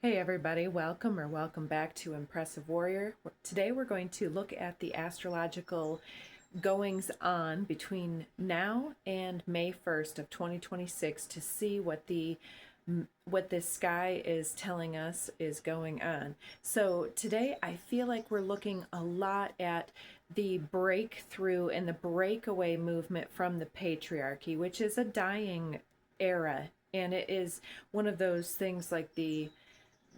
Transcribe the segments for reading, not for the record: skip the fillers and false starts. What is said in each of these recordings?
Hey everybody, welcome back to Impressive Warrior. Today we're going to look at the astrological goings on between now and May 1st of 2026 to see what this sky is telling us is going on. So today I feel like we're looking a lot at the breakthrough and the breakaway movement from the patriarchy, which is a dying era, and it is one of those things like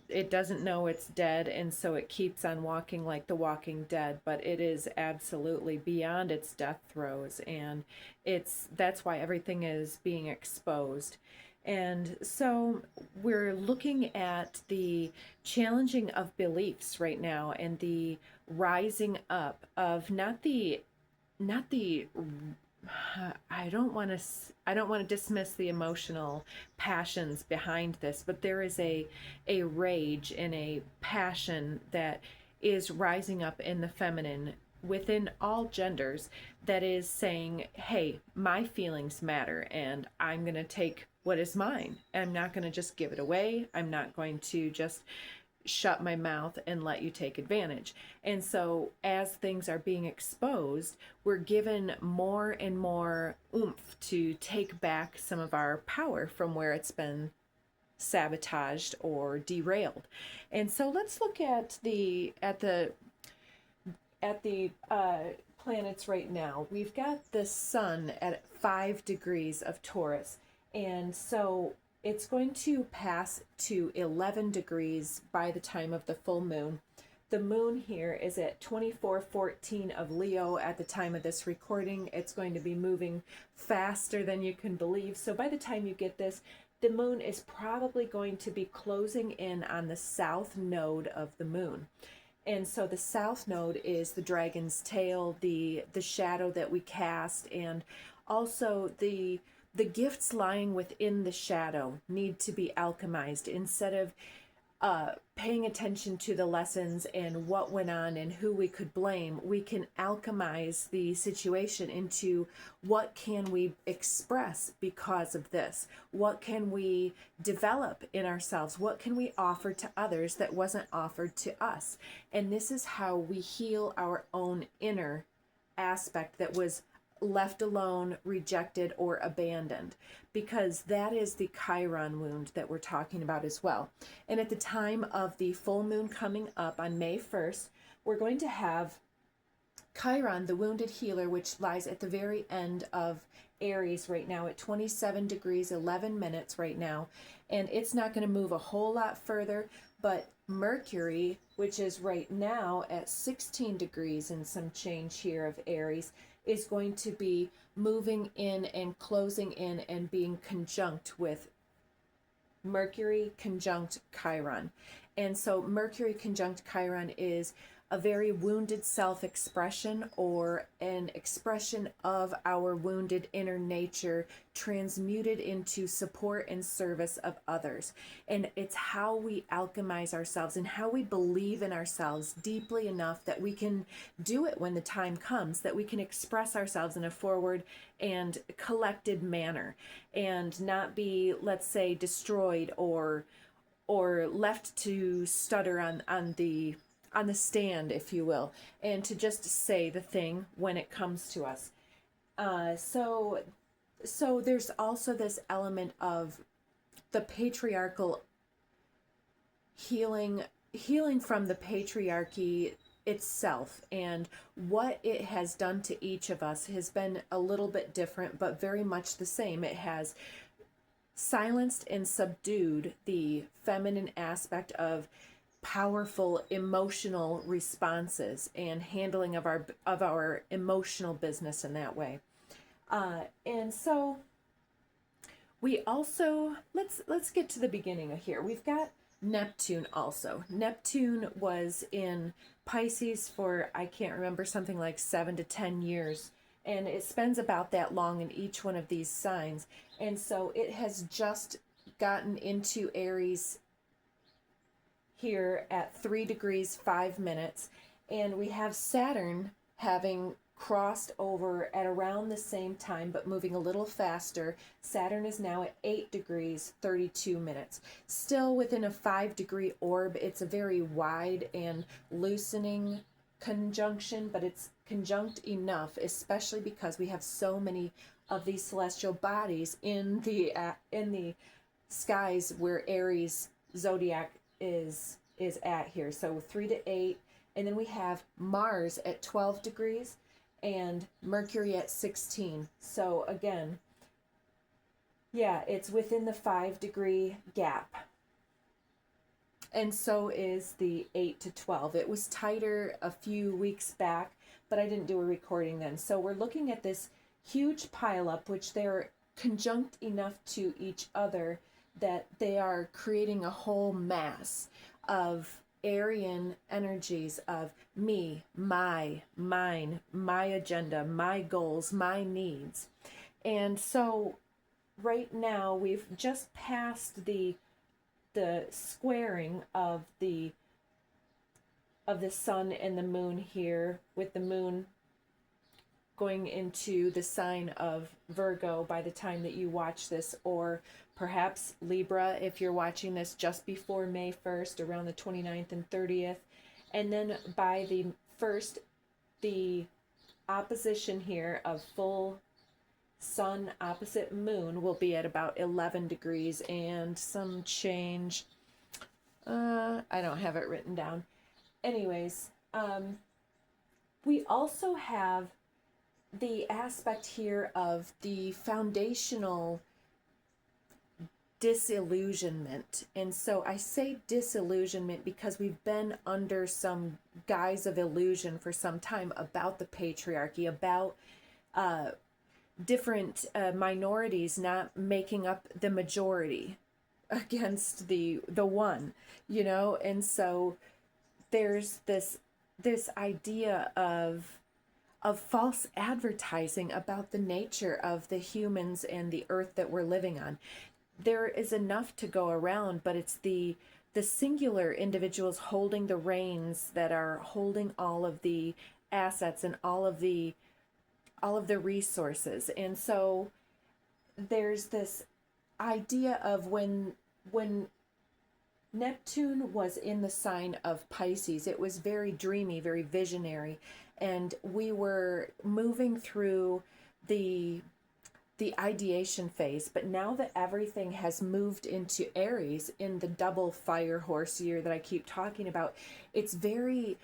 it doesn't know it's dead, and so it keeps on walking like the walking dead, but it is absolutely beyond its death throes, and that's why everything is being exposed. And so we're looking at the challenging of beliefs right now and the rising up of not the I don't want to dismiss the emotional passions behind this, but there is a rage and a passion that is rising up in the feminine within all genders that is saying, "Hey, my feelings matter and I'm going to take what is mine. I'm not going to just give it away. I'm not going to just shut my mouth and let you take advantage." And so as things are being exposed, we're given more and more oomph to take back some of our power from where it's been sabotaged or derailed. And so let's look at the planets right now. We've got the sun at 5 degrees of Taurus, and so it's going to pass to 11 degrees by the time of the full moon. The moon here is at 2414 of Leo at the time of this recording. It's going to be moving faster than you can believe. So by the time you get this, the moon is probably going to be closing in on the south node of the moon. And so the south node is the dragon's tail, the shadow that we cast, and also the gifts lying within the shadow need to be alchemized. Instead of paying attention to the lessons and what went on and who we could blame, we can alchemize the situation into what can we express because of this? What can we develop in ourselves? What can we offer to others that wasn't offered to us? And this is how we heal our own inner aspect that was left alone, rejected, or abandoned, because that is the Chiron wound that we're talking about as well. And at the time of the full moon coming up on May 1st, we're going to have Chiron, the wounded healer, which lies at the very end of Aries right now at 27 degrees 11 minutes right now, and it's not going to move a whole lot further. But Mercury, which is right now at 16 degrees and some change here of Aries, is going to be moving in and closing in and being conjunct with Mercury conjunct Chiron. And so Mercury conjunct Chiron is a very wounded self-expression, or an expression of our wounded inner nature transmuted into support and service of others. And it's how we alchemize ourselves and how we believe in ourselves deeply enough that we can do it when the time comes, that we can express ourselves in a forward and collected manner and not be, let's say, destroyed or left to stutter on the stand, if you will, and to just say the thing when it comes to us. So there's also this element of the patriarchal healing from the patriarchy itself, and what it has done to each of us has been a little bit different, but very much the same. It has silenced and subdued the feminine aspect of powerful emotional responses and handling of our emotional business in that way. And so we also, let's get to the beginning of here. We've got Neptune also. Neptune was in Pisces for, I can't remember, something like 7 to 10 years. And it spends about that long in each one of these signs. And so it has just gotten into Aries here at 3 degrees 5 minutes, and we have Saturn having crossed over at around the same time, but moving a little faster. Saturn is now at 8 degrees, 32 minutes. Still within a 5-degree orb. It's a very wide and loosening conjunction, but it's conjunct enough, especially because we have so many of these celestial bodies in the skies where Aries zodiac is at here. So 3 to 8, and then we have Mars at 12 degrees and Mercury at 16. So again, yeah, it's within the 5-degree gap. And so is the 8 to 12. It was tighter a few weeks back, but I didn't do a recording then. So we're looking at this huge pileup, which they're conjunct enough to each other that they are creating a whole mass of Aryan energies of me, my, mine, my agenda, my goals, my needs. And so right now we've just passed the squaring of the sun and the moon here, with the moon going into the sign of Virgo by the time that you watch this, or perhaps Libra if you're watching this just before May 1st, around the 29th and 30th. And then by the 1st, the opposition here of full sun opposite moon will be at about 11 degrees and some change. I don't have it written down. Anyways, we also have the aspect here of the foundational disillusionment. And so I say disillusionment because we've been under some guise of illusion for some time about the patriarchy, about different minorities not making up the majority against the one, you know. And so there's this idea of false advertising about the nature of the humans and the earth that we're living on. There is enough to go around, but it's the singular individuals holding the reins that are holding all of the assets and all of the resources. And so there's this idea of when Neptune was in the sign of Pisces, it was very dreamy, very visionary, and we were moving through the ideation phase. But now that everything has moved into Aries in the double fire horse year that I keep talking about, it's very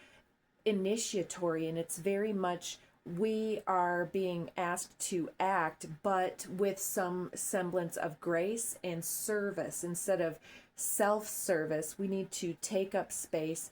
initiatory, and it's very much we are being asked to act, but with some semblance of grace and service. Instead of self-service, we need to take up space,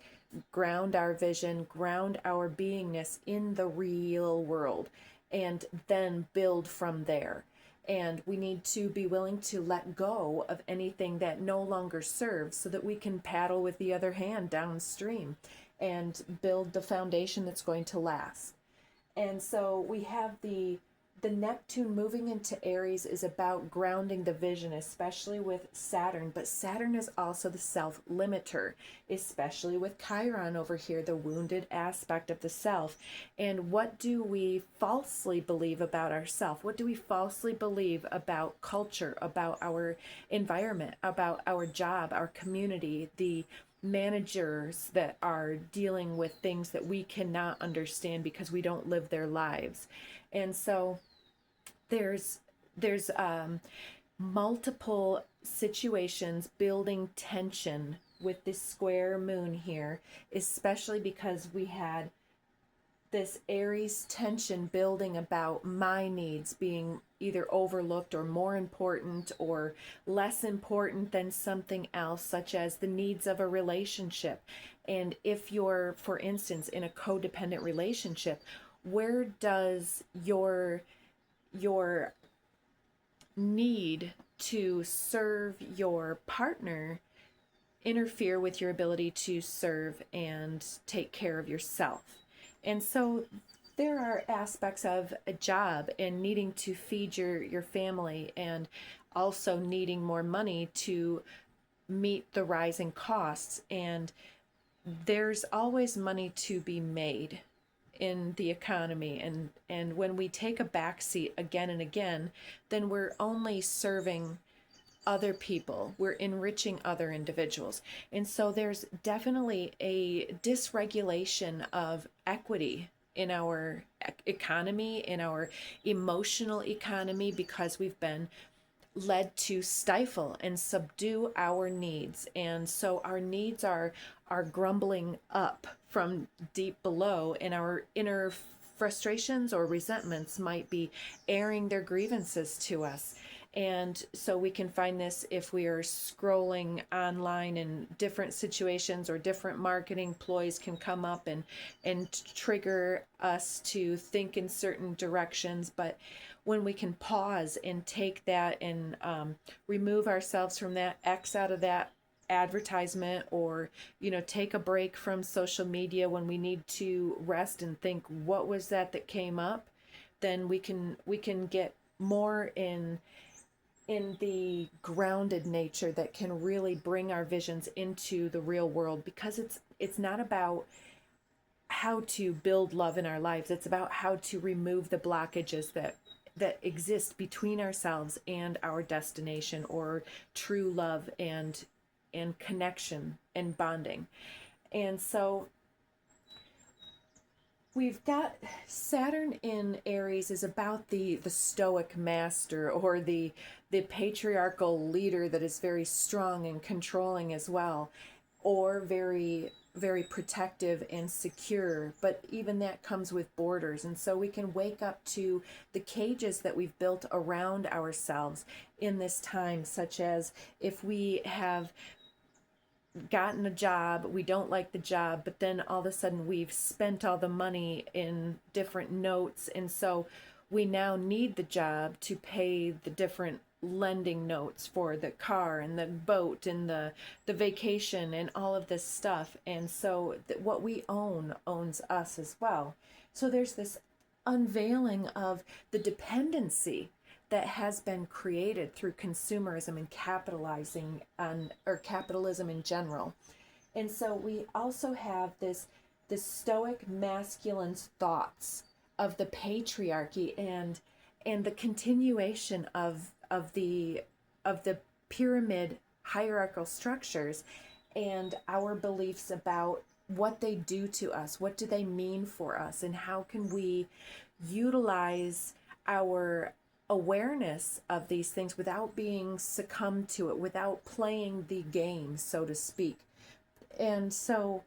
ground our vision, ground our beingness in the real world, and then build from there. And we need to be willing to let go of anything that no longer serves, so that we can paddle with the other hand downstream and build the foundation that's going to last. And so we have the Neptune moving into Aries is about grounding the vision, especially with Saturn. But Saturn is also the self-limiter, especially with Chiron over here, the wounded aspect of the self. And what do we falsely believe about ourselves? What do we falsely believe about culture, about our environment, about our job, our community, the managers that are dealing with things that we cannot understand because we don't live their lives? And so there's multiple situations building tension with this square moon here, especially because we had this Aries tension building about my needs being either overlooked or more important or less important than something else, such as the needs of a relationship. And if you're, for instance, in a codependent relationship, where does your need to serve your partner interfere with your ability to serve and take care of yourself? And so there are aspects of a job and needing to feed your family, and also needing more money to meet the rising costs. And there's always money to be made. in the economy, and when we take a backseat again and again, then we're only serving other people, we're enriching other individuals. And so there's definitely a dysregulation of equity in our economy, in our emotional economy, because we've been led to stifle and subdue our needs. And so our needs are grumbling up from deep below, and our inner frustrations or resentments might be airing their grievances to us. And so we can find this if we are scrolling online in different situations, or different marketing ploys can come up and trigger us to think in certain directions. But when we can pause and take that and remove ourselves from that, X out of that advertisement, or take a break from social media when we need to rest and think, what was that came up, then we can get more in the grounded nature that can really bring our visions into the real world. Because it's not about how to build love in our lives, it's about how to remove the blockages that exist between ourselves and our destination, or true love and connection and bonding. And so we've got Saturn in Aries is about the stoic master, or the patriarchal leader that is very strong and controlling as well, or very very protective and secure. But even that comes with borders. And so we can wake up to the cages that we've built around ourselves in this time, such as if we have gotten a job, we don't like the job, but then all of a sudden we've spent all the money in different notes, and so we now need the job to pay the different lending notes for the car and the boat and the vacation and all of this stuff. And so what we own owns us as well. So there's this unveiling of the dependency that has been created through consumerism and capitalizing on, or capitalism in general. And so we also have this stoic masculine thoughts of the patriarchy and the continuation of the pyramid hierarchical structures, and our beliefs about what they do to us, what do they mean for us, and how can we utilize our awareness of these things without being succumbed to it, without playing the game, so to speak. And so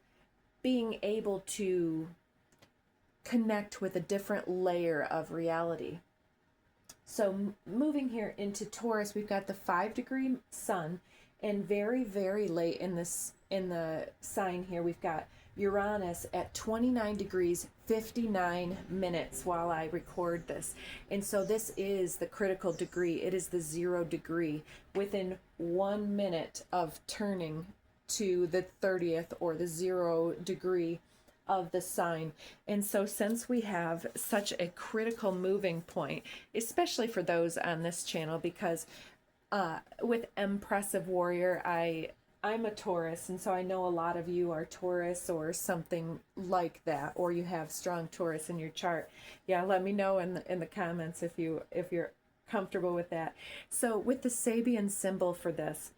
being able to connect with a different layer of reality. So moving here into Taurus, we've got the 5-degree sun, and very very late in the sign here, we've got Uranus at 29 degrees 59 minutes while I record this. And so this is the critical degree. It is the 0 degree within 1 minute of turning to the 30th, or the 0 degree of the sign. And so since we have such a critical moving point, especially for those on this channel, because with Empressive Warrior, I'm a Taurus, and so I know a lot of you are Taurus or something like that, or you have strong Taurus in your chart. Yeah, let me know in the comments if you're comfortable with that. So with the Sabian symbol for this,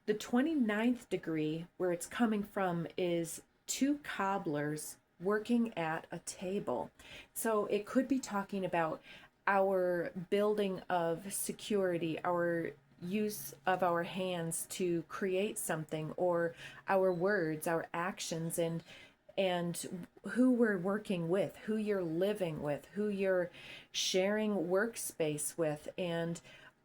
the 29th degree, where it's coming from, is 2 cobblers working at a table. So it could be talking about our building of security, our use of our hands to create something, or our words, our actions, and who we're working with, who you're living with, who you're sharing workspace with, and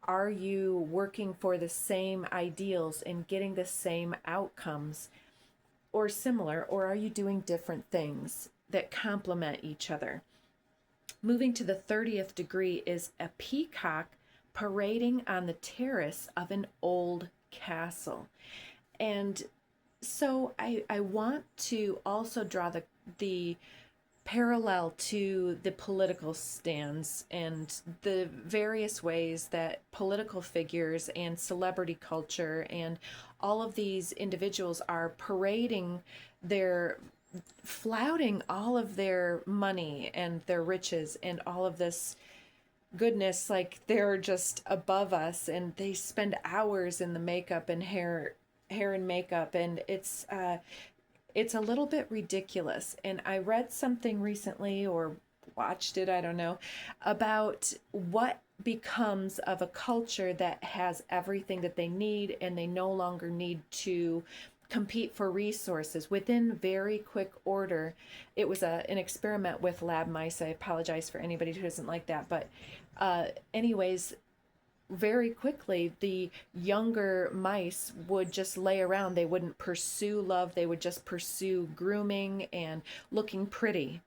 are you working for the same ideals and getting the same outcomes or similar, or are you doing different things that complement each other? Moving to the 30th degree is a peacock parading on the terrace of an old castle. And so I want to also draw the parallel to the political stands and the various ways that political figures and celebrity culture and all of these individuals are parading their flouting all of their money and their riches and all of this goodness, like they're just above us, and they spend hours in the makeup and hair and makeup, and it's a little bit ridiculous. And I read something recently, or watched it, I don't know, about what becomes of a culture that has everything that they need, and they no longer need to compete for resources within very quick order. It was an experiment with lab mice. I apologize for anybody who doesn't like that, but anyways, very quickly the younger mice would just lay around. They wouldn't pursue love, they would just pursue grooming and looking pretty.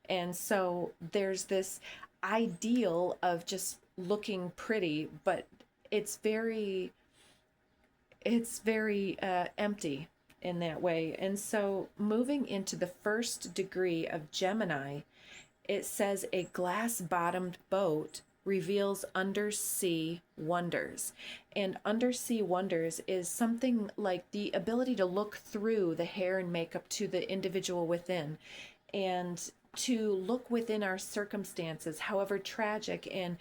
And so there's this ideal of just looking pretty, but it's very empty in that way. And so moving into the first degree of Gemini, it says a glass bottomed boat reveals undersea wonders. And undersea wonders is something like the ability to look through the hair and makeup to the individual within, and to look within our circumstances, however tragic, and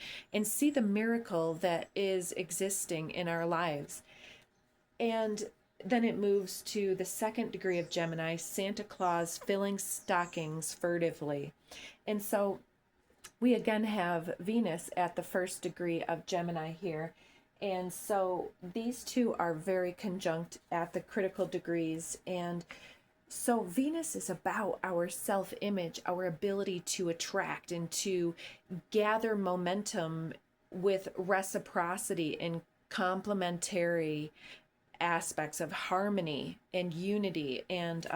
see the miracle that is existing in our lives. And then it moves to the second degree of Gemini, Santa Claus filling stockings furtively. And so we again have Venus at the first degree of Gemini here. And so these two are very conjunct at the critical degrees. And so Venus is about our self-image, our ability to attract and to gather momentum with reciprocity and complementary aspects of harmony and unity, and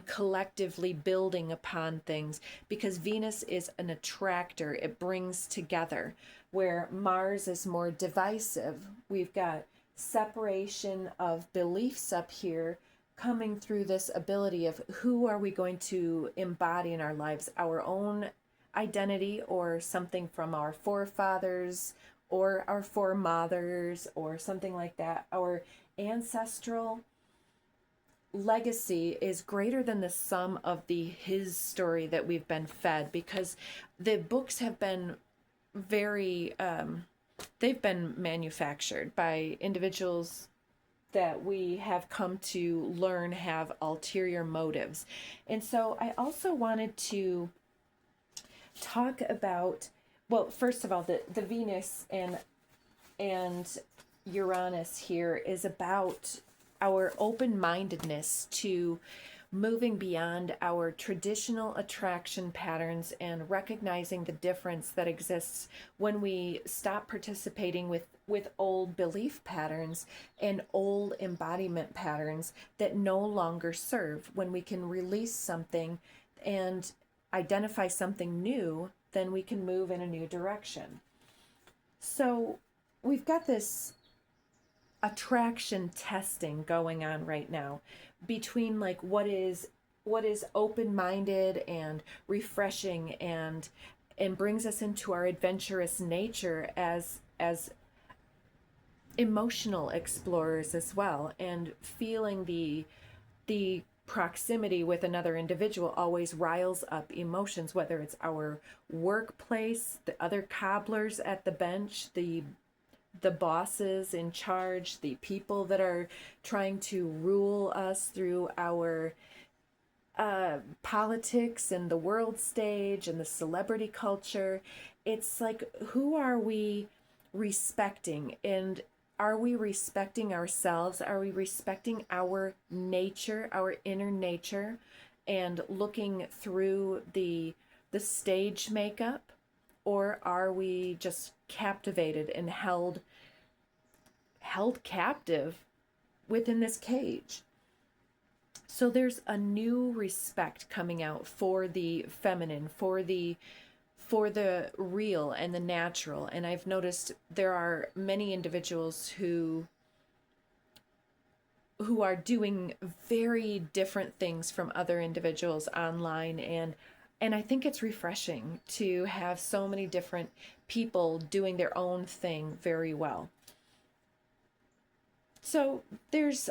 collectively building upon things, because Venus is an attractor. It brings together, where Mars is more divisive. We've got separation of beliefs up here, coming through this ability of who are we going to embody in our lives, our own identity or something from our forefathers or our foremothers or something like that. Our ancestral legacy is greater than the sum of the his story that we've been fed, because the books have been very they've been manufactured by individuals that we have come to learn have ulterior motives. And so I also wanted to talk about, well, first of all, the Venus and Uranus here is about our open-mindedness to moving beyond our traditional attraction patterns, and recognizing the difference that exists when we stop participating with old belief patterns and old embodiment patterns that no longer serve. When we can release something and identify something new, then we can move in a new direction. So we've got this attraction testing going on right now between like what is open-minded and refreshing, and brings us into our adventurous nature as emotional explorers as well, and feeling the proximity with another individual always riles up emotions, whether it's our workplace, the other cobblers at the bench, the bosses in charge, the people that are trying to rule us through our politics and the world stage and the celebrity culture. It's like, who are we respecting? And are we respecting ourselves? Are we respecting our nature, our inner nature, and looking through the stage makeup? Or are we just captivated and held captive within this cage? So there's a new respect coming out for the feminine, for the real and the natural. And I've noticed there are many individuals who are doing very different things from other individuals online, and I think it's refreshing to have so many different people doing their own thing very well. So there's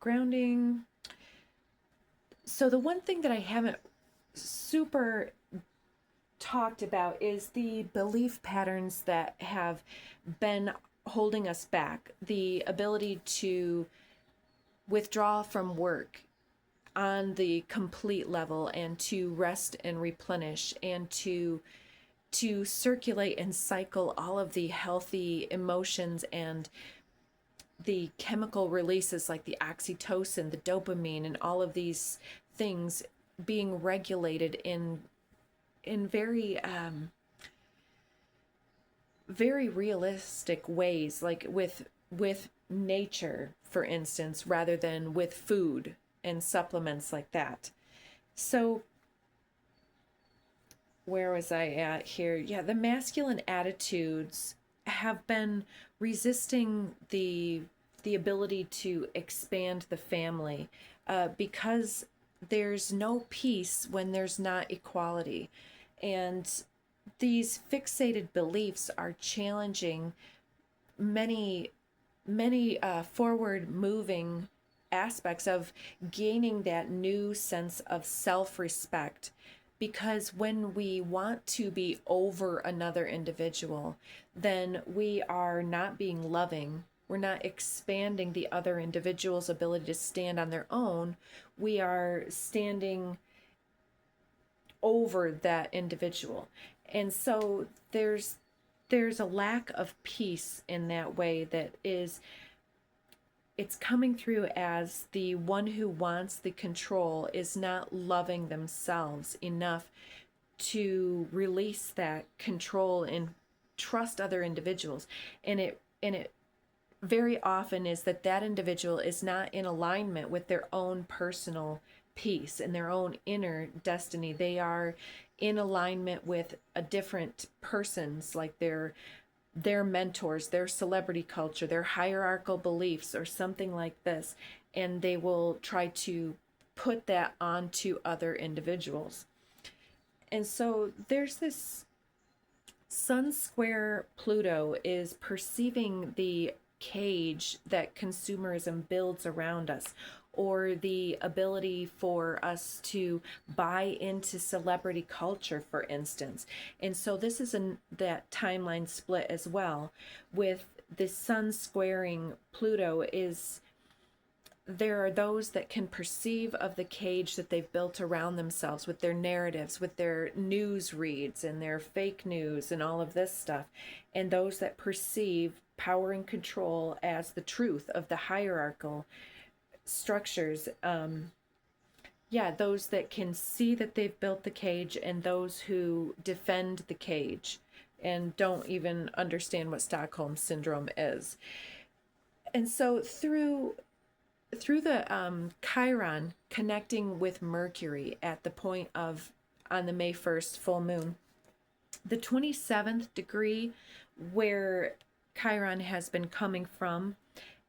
grounding. So the one thing that I haven't super talked about is the belief patterns that have been holding us back, the ability to withdraw from work on the complete level and to rest and replenish and to circulate and cycle all of the healthy emotions and the chemical releases like the oxytocin, the dopamine, and all of these things being regulated in very realistic ways, like with nature, for instance, rather than with food and supplements like that. So where was I at here? Yeah, the masculine attitudes have been resisting the ability to expand the family because there's no peace when there's not equality. And these fixated beliefs are challenging many, many forward moving aspects of gaining that new sense of self respect. Because when we want to be over another individual, then we are not being loving. We're not expanding the other individual's ability to stand on their own. We are standing over that individual. And so there's a lack of peace in that way that is it's coming through as the one who wants the control is not loving themselves enough to release that control and trust other individuals. And it very often is that that individual is not in alignment with their own personal peace and their own inner destiny. They are in alignment with a different person's, like their mentors, their celebrity culture, their hierarchical beliefs, or something like this, and they will try to put that onto other individuals. And so there's this Sun Square Pluto is perceiving the cage that consumerism builds around us, or the ability for us to buy into celebrity culture, for instance. And so this is that timeline split as well, with the sun squaring Pluto. Is there are those that can perceive of the cage that they've built around themselves with their narratives, with their news reads and their fake news and all of this stuff, and those that perceive power and control as the truth of the hierarchical structures. Yeah, those that can see that they've built the cage, and those who defend the cage and don't even understand what Stockholm syndrome is. And so through the Chiron connecting with Mercury at the point of on the May 1st full moon, the 27th degree where Chiron has been coming from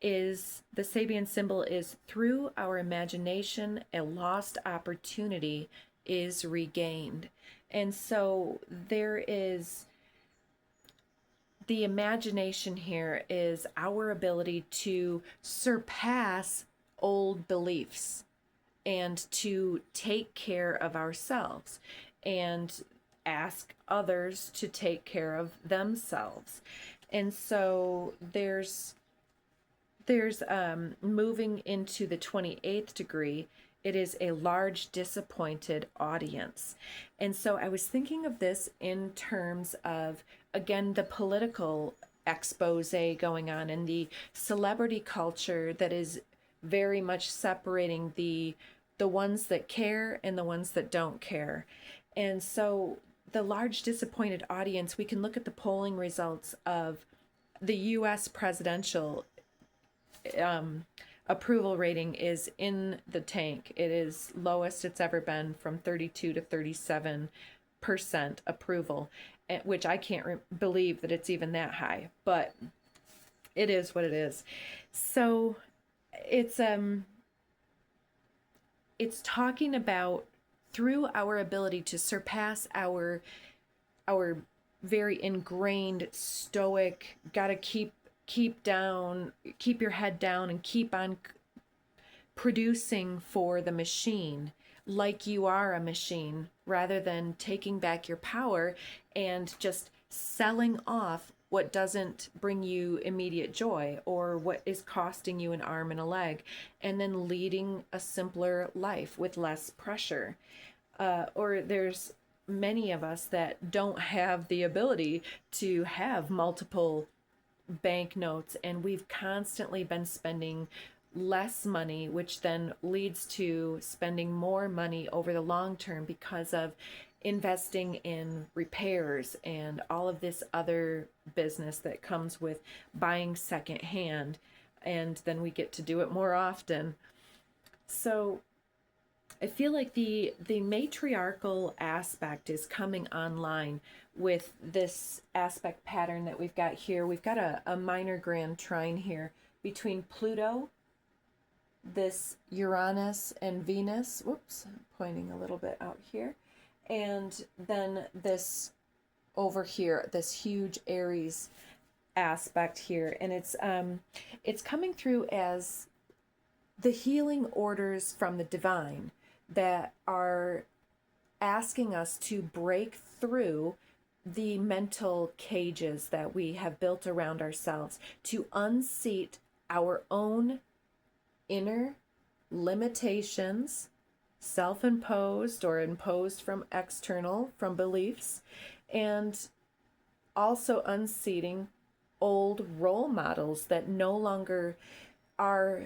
is the Sabian symbol is through our imagination, a lost opportunity is regained. And so there is the imagination here is our ability to surpass old beliefs and to take care of ourselves and ask others to take care of themselves. And so there's moving into the 28th degree, it is a large disappointed audience. And so I was thinking of this in terms of, again, the political expose going on and the celebrity culture that is very much separating the ones that care and the ones that don't care. And so the large disappointed audience, we can look at the polling results of the US presidential approval rating is in the tank. It is lowest it's ever been, from 32 to 37% approval, which I can't believe that it's even that high, but it is what it is. So it's talking about through our ability to surpass our very ingrained stoic, gotta keep your head down and keep on producing for the machine, like you are a machine, rather than taking back your power and just selling off what doesn't bring you immediate joy or what is costing you an arm and a leg, and then leading a simpler life with less pressure. Or there's many of us that don't have the ability to have multiple banknotes, and we've constantly been spending less money, which then leads to spending more money over the long term because of investing in repairs and all of this other business that comes with buying secondhand, and then we get to do it more often. So I feel like the matriarchal aspect is coming online with this aspect pattern that we've got here. We've got a minor grand trine here between Pluto, this Uranus and Venus. Whoops, I'm pointing a little bit out here. And then this over here, this huge Aries aspect here. And it's coming through as the healing orders from the divine that are asking us to break through the mental cages that we have built around ourselves, to unseat our own inner limitations, self-imposed or imposed from external, from beliefs, and also unseating old role models that no longer are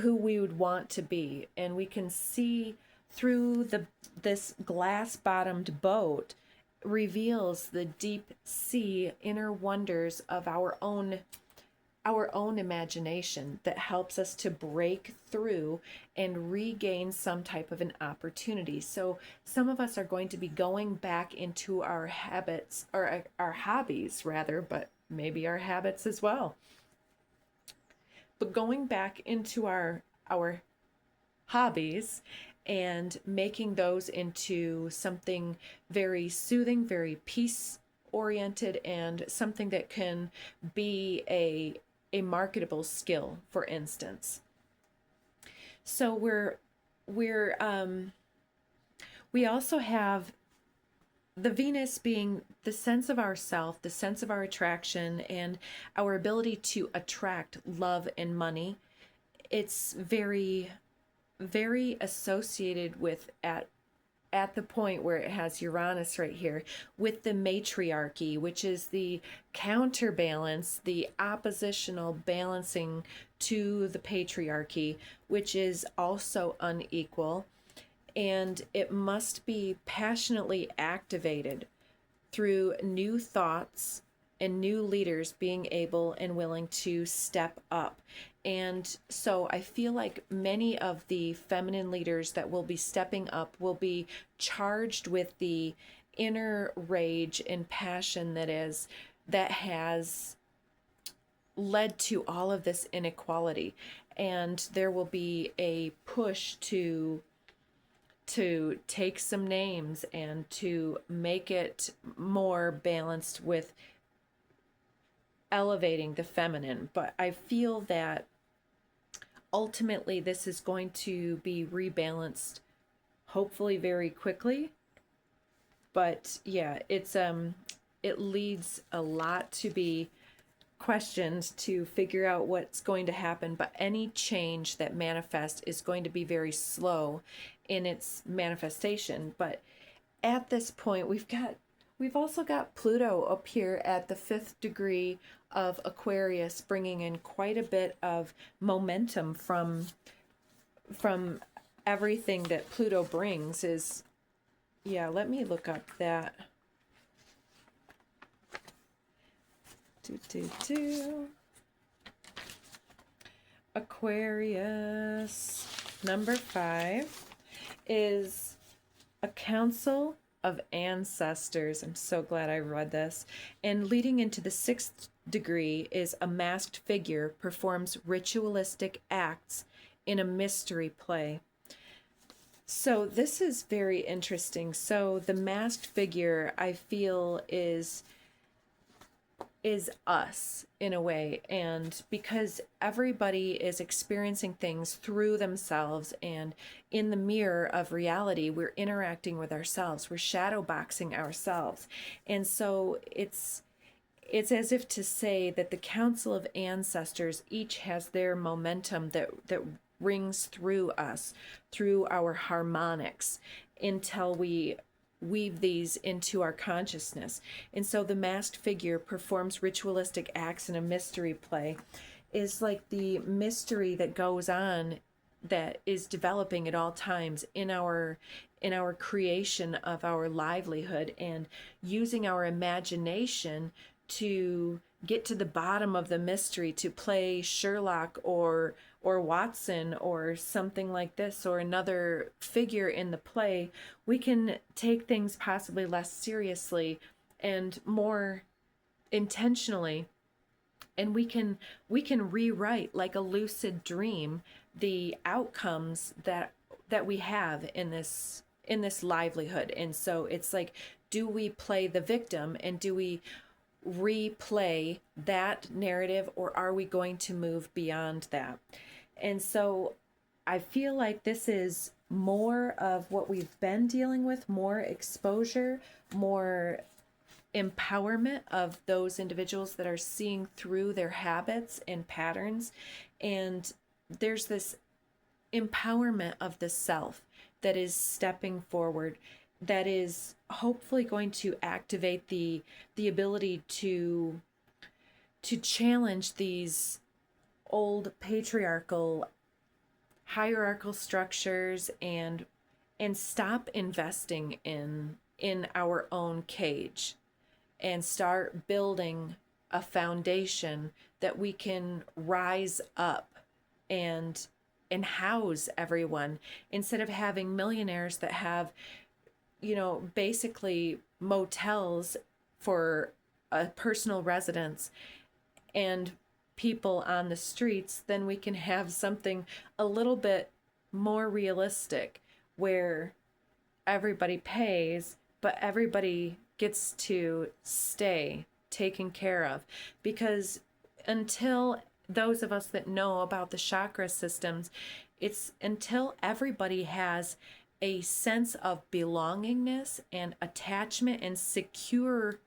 who we would want to be. And we can see through this glass-bottomed boat reveals the deep sea inner wonders of our own imagination that helps us to break through and regain some type of an opportunity. So some of us are going to be going back into our habits, or our hobbies rather, but maybe our habits as well. But going back into our hobbies and making those into something very soothing, very peace oriented, and something that can be a marketable skill, for instance. So we also have the Venus being the sense of ourself, the sense of our attraction, and our ability to attract love and money. It's very, very associated with at the point where it has Uranus right here with the matriarchy, which is the counterbalance, the oppositional balancing to the patriarchy, which is also unequal. And it must be passionately activated through new thoughts and new leaders being able and willing to step up. And so I feel like many of the feminine leaders that will be stepping up will be charged with the inner rage and passion that has led to all of this inequality. And there will be a push to take some names and to make it more balanced with elevating the feminine. But I feel that ultimately this is going to be rebalanced, hopefully very quickly. But yeah, it leads a lot to be questioned to figure out what's going to happen. But any change that manifests is going to be very slow in its manifestation. But at this point, we've also got Pluto up here at the 5th degree of Aquarius, bringing in quite a bit of momentum from everything that Pluto brings. Is, yeah, let me look up that. Aquarius number 5 is a council of ancestors. I'm so glad I read this. And leading into the 6th degree is a masked figure performs ritualistic acts in a mystery play. So this is very interesting. So the masked figure, I feel, is is us in a way. And because everybody is experiencing things through themselves, and in the mirror of reality, we're interacting with ourselves, we're shadow boxing ourselves. And so it's as if to say that the council of ancestors each has their momentum that rings through us, through our harmonics, until we weave these into our consciousness. And so the masked figure performs ritualistic acts in a mystery play, is like the mystery that goes on, that is developing at all times in our creation of our livelihood, and using our imagination to get to the bottom of the mystery, to play Sherlock or Watson or something like this, or another figure in the play. We can take things possibly less seriously and more intentionally, and we can rewrite, like a lucid dream, the outcomes that we have in this livelihood. And so it's like, do we play the victim, and do we replay that narrative, or are we going to move beyond that? And so I feel like this is more of what we've been dealing with, more exposure, more empowerment of those individuals that are seeing through their habits and patterns. And there's this empowerment of the self that is stepping forward, that is hopefully going to activate the ability to challenge these old patriarchal hierarchical structures, and stop investing in our own cage, and start building a foundation that we can rise up and house everyone, instead of having millionaires that have, basically motels for a personal residence, and people on the streets. Then we can have something a little bit more realistic, where everybody pays, but everybody gets to stay taken care of. Because until those of us that know about the chakra systems, it's until everybody has a sense of belongingness and attachment and secure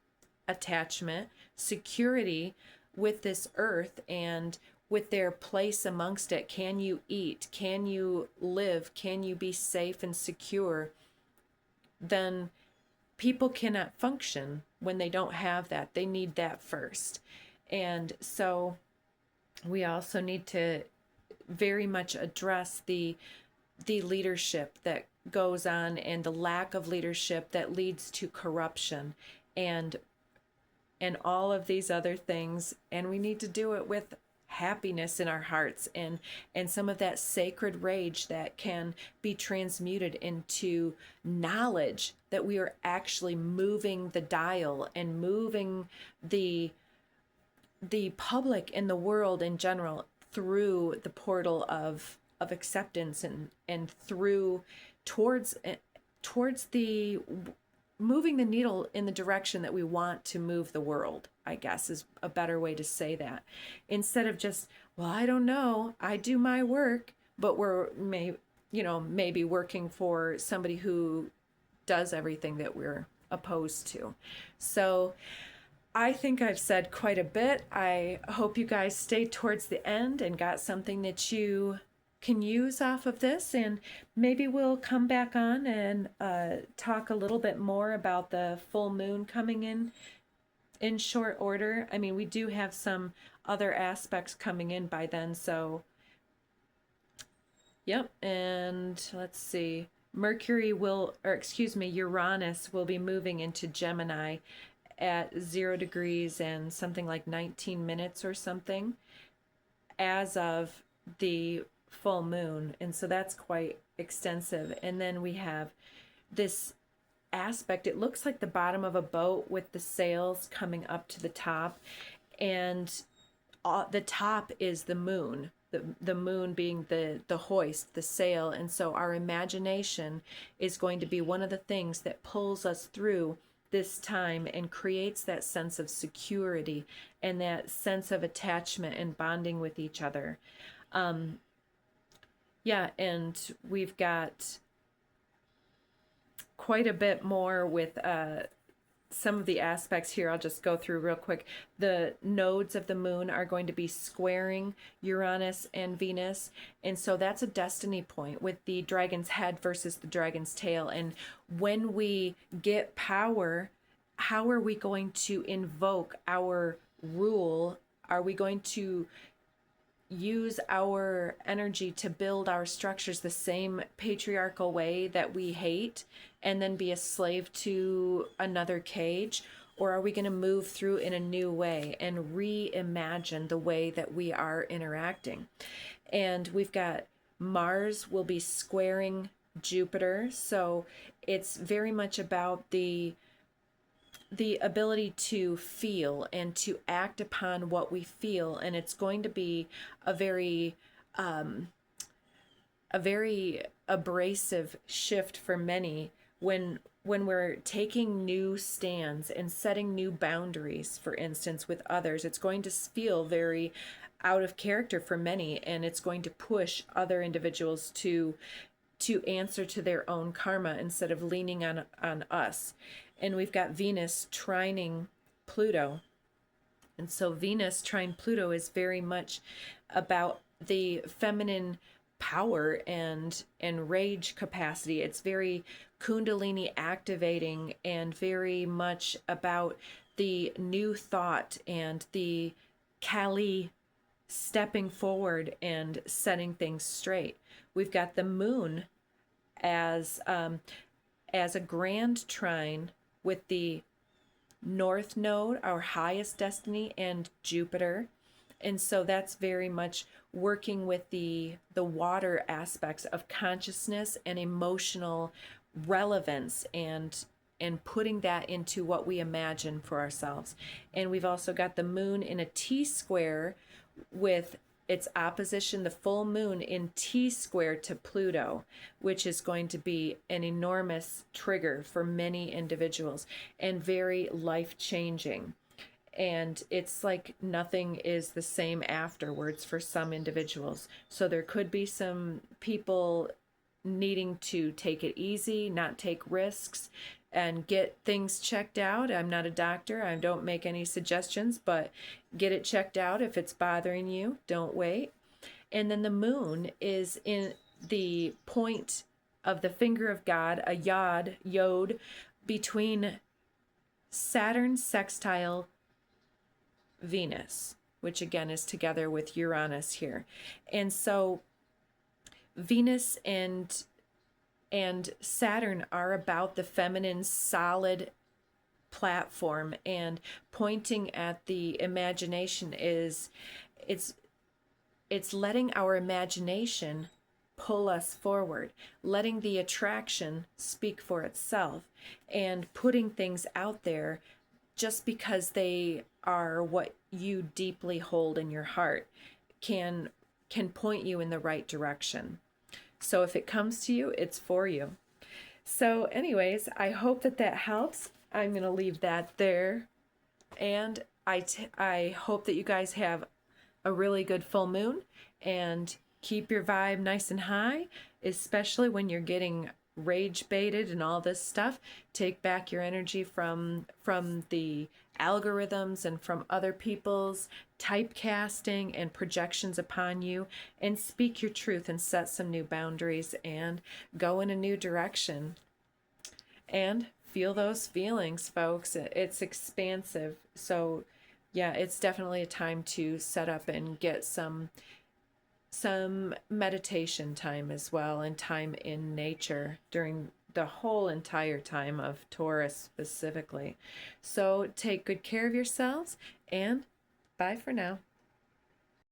attachment, security with this earth and with their place amongst it. Can you eat? Can you live? Can you be safe and secure? Then people cannot function when they don't have that. They need that first. And so we also need to very much address the leadership that goes on, and the lack of leadership that leads to corruption and all of these other things. And we need to do it with happiness in our hearts, and some of that sacred rage that can be transmuted into knowledge that we are actually moving the dial and moving the public and the world in general through the portal of acceptance, and through towards the moving the needle in the direction that we want to move the world, I guess is a better way to say that. Instead of just, well, I don't know, I do my work, but we're maybe working for somebody who does everything that we're opposed to. So I think I've said quite a bit. I hope you guys stayed towards the end and got something that you can use off of this, and maybe we'll come back on and talk a little bit more about the full moon coming in short order. I mean, we do have some other aspects coming in by then, so yep. And let's see, Uranus will be moving into Gemini at 0 degrees and something like 19 minutes or something as of the full moon. And so that's quite extensive. And then we have this aspect, it looks like the bottom of a boat with the sails coming up to the top, and the top is the moon, the moon being the hoist, the sail. And so our imagination is going to be one of the things that pulls us through this time and creates that sense of security and that sense of attachment and bonding with each other. Yeah, and we've got quite a bit more with some of the aspects here. I'll just go through real quick. The nodes of the moon are going to be squaring Uranus and Venus. And so that's a destiny point with the dragon's head versus the dragon's tail. And when we get power, how are we going to invoke our rule? Are we going to use our energy to build our structures the same patriarchal way that we hate and then be a slave to another cage? Or are we going to move through in a new way and reimagine the way that we are interacting? And we've got Mars will be squaring Jupiter. So it's very much about the ability to feel and to act upon what we feel, and it's going to be a very abrasive shift for many when we're taking new stands and setting new boundaries, for instance, with others. It's going to feel very out of character for many, and it's going to push other individuals to answer to their own karma instead of leaning on us. And we've got Venus trining Pluto. And so Venus trine Pluto is very much about the feminine power and rage capacity. It's very Kundalini activating and very much about the new thought and the Kali stepping forward and setting things straight. We've got the moon as a grand trine with the North Node, our highest destiny, and Jupiter. And so that's very much working with the water aspects of consciousness and emotional relevance and putting that into what we imagine for ourselves. And we've also got the moon in a T square with its opposition, the full moon in T square to Pluto, which is going to be an enormous trigger for many individuals and very life-changing. And it's like nothing is the same afterwards for some individuals. So there could be some people needing to take it easy, not take risks, and get things checked out. I'm not a doctor. I don't make any suggestions, but get it checked out if it's bothering you. Don't wait. And then the moon is in the point of the finger of God, a yod, between Saturn sextile Venus, which again is together with Uranus here. And so Venus and Saturn are about the feminine solid platform, and pointing at the imagination is it's letting our imagination pull us forward, letting the attraction speak for itself, and putting things out there just because they are what you deeply hold in your heart can point you in the right direction. So if it comes to you, it's for you. So anyways, I hope that helps. I'm going to leave that there. And I hope that you guys have a really good full moon and keep your vibe nice and high, especially when you're getting rage baited and all this stuff. Take back your energy from the algorithms and from other people's typecasting and projections upon you, and speak your truth and set some new boundaries and go in a new direction. And feel those feelings, folks. It's expansive. So yeah, it's definitely a time to set up and get some meditation time as well, and time in nature during the whole entire time of Taurus specifically. So take good care of yourselves, and bye for now.